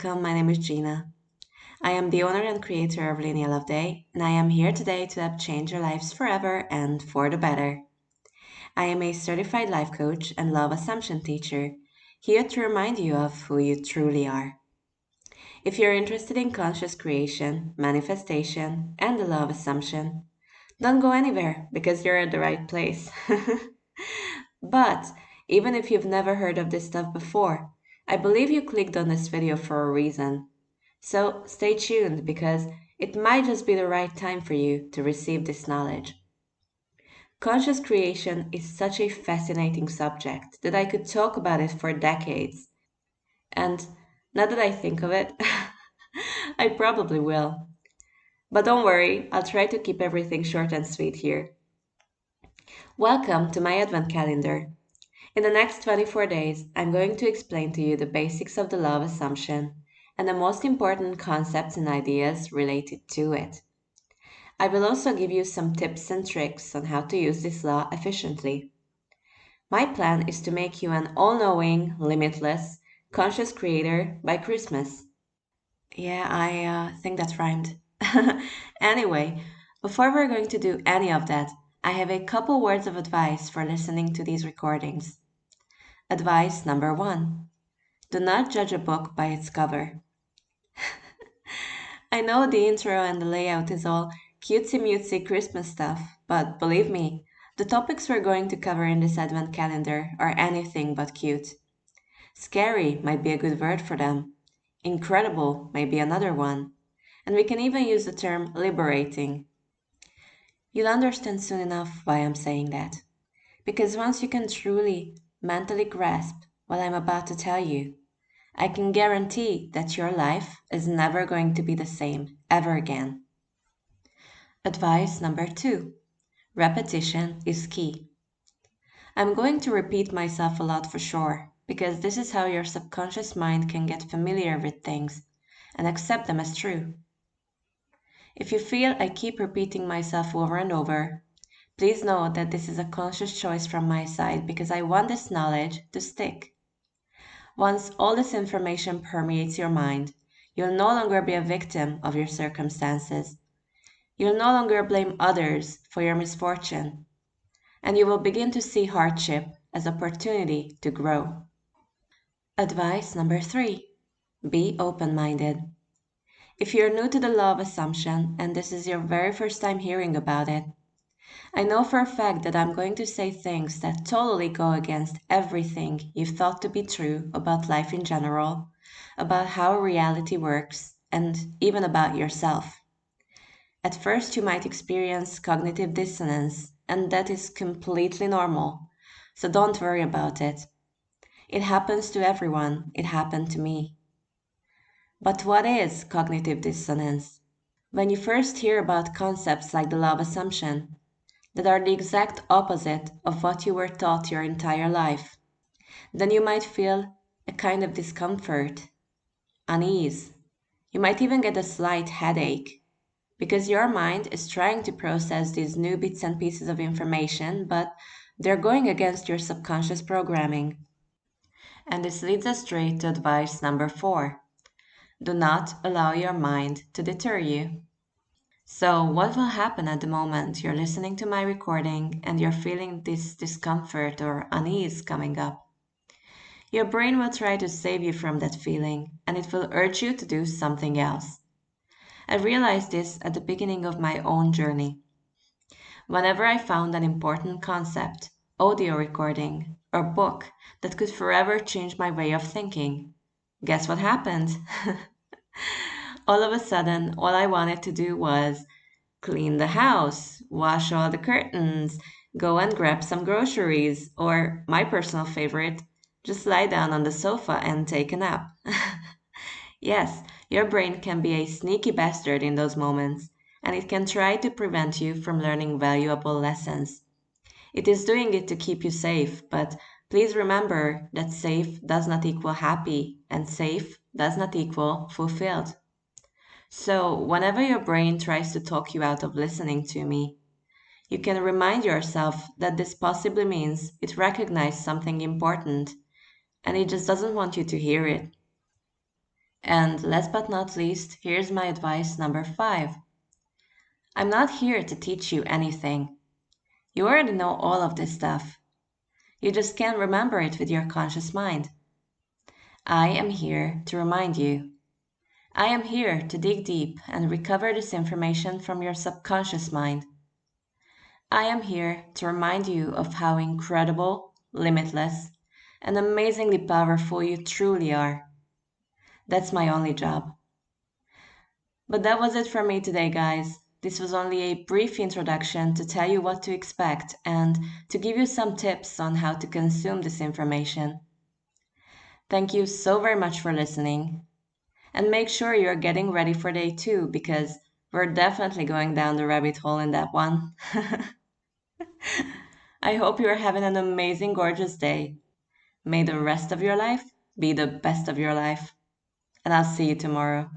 welcome. My name is Gina. I am the owner and creator of Linear Love Day, and I am here today to help change your lives forever and for the better. I am a certified life coach and love assumption teacher, here to remind you of who you truly are. If you're interested in conscious creation, manifestation, and the law of assumption, don't go anywhere because you're at the right place. But even if you've never heard of this stuff before, I believe you clicked on this video for a reason. So stay tuned because it might just be the right time for you to receive this knowledge. Conscious creation is such a fascinating subject that I could talk about it for decades. And now that I think of it, I probably will. But don't worry, I'll try to keep everything short and sweet here. Welcome to my Advent calendar. In the next 24 days, I'm going to explain to you the basics of the law of assumption and the most important concepts and ideas related to it. I will also give you some tips and tricks on how to use this law efficiently. My plan is to make you an all knowing, limitless, conscious creator by Christmas. Yeah, I think that rhymed. Anyway, before we're going to do any of that, I have a couple words of advice for listening to these recordings. Advice number one: do not judge a book by its cover. I know the intro and the layout is all cutesy-mutesy Christmas stuff, but believe me, the topics we're going to cover in this advent calendar are anything but cute. Scary might be a good word for them. Incredible may be another one. And we can even use the term liberating. You'll understand soon enough why I'm saying that. Because once you can truly, mentally grasp what I'm about to tell you, I can guarantee that your life is never going to be the same ever again. Advice number two: repetition is key. I'm going to repeat myself a lot for sure, because this is how your subconscious mind can get familiar with things and accept them as true. If you feel I keep repeating myself over and over, please know that this is a conscious choice from my side because I want this knowledge to stick. Once all this information permeates your mind, you'll no longer be a victim of your circumstances. You'll no longer blame others for your misfortune, and you will begin to see hardship as opportunity to grow. Advice number three: be open minded. If you're new to the law of assumption and this is your very first time hearing about it, I know for a fact that I'm going to say things that totally go against everything you've thought to be true about life in general, about how reality works, and even about yourself. At first, you might experience cognitive dissonance, and that is completely normal, so don't worry about it. It happens to everyone, it happened to me. But what is cognitive dissonance? When you first hear about concepts like the law of assumption, that are the exact opposite of what you were taught your entire life, then you might feel a kind of discomfort, unease. You might even get a slight headache because your mind is trying to process these new bits and pieces of information, but they're going against your subconscious programming. And this leads us straight to advice number four: do not allow your mind to deter you. So, what will happen at the moment you're listening to my recording and you're feeling this discomfort or unease coming up? Your brain will try to save you from that feeling and it will urge you to do something else. I realized this at the beginning of my own journey. Whenever I found an important concept, audio recording, or book that could forever change my way of thinking, guess what happened? All of a sudden, all I wanted to do was clean the house, wash all the curtains, go and grab some groceries, or my personal favorite, just lie down on the sofa and take a nap. Yes, your brain can be a sneaky bastard in those moments, and it can try to prevent you from learning valuable lessons. It is doing it to keep you safe, but please remember that safe does not equal happy, and safe does not equal fulfilled. So, whenever your brain tries to talk you out of listening to me, you can remind yourself that this possibly means it recognized something important and it just doesn't want you to hear it. And last but not least, here's my advice number 5. I'm not here to teach you anything. You already know all of this stuff. You just can't remember it with your conscious mind. I am here to remind you. I am here to dig deep and recover this information from your subconscious mind. I am here to remind you of how incredible, limitless, and amazingly powerful you truly are. That's my only job. But that was it for me today, guys. This was only a brief introduction to tell you what to expect and to give you some tips on how to consume this information. Thank you so very much for listening. And make sure you're getting ready for day 2 because we're definitely going down the rabbit hole in that one. I hope you're having an amazing, gorgeous day. May the rest of your life be the best of your life. And I'll see you tomorrow.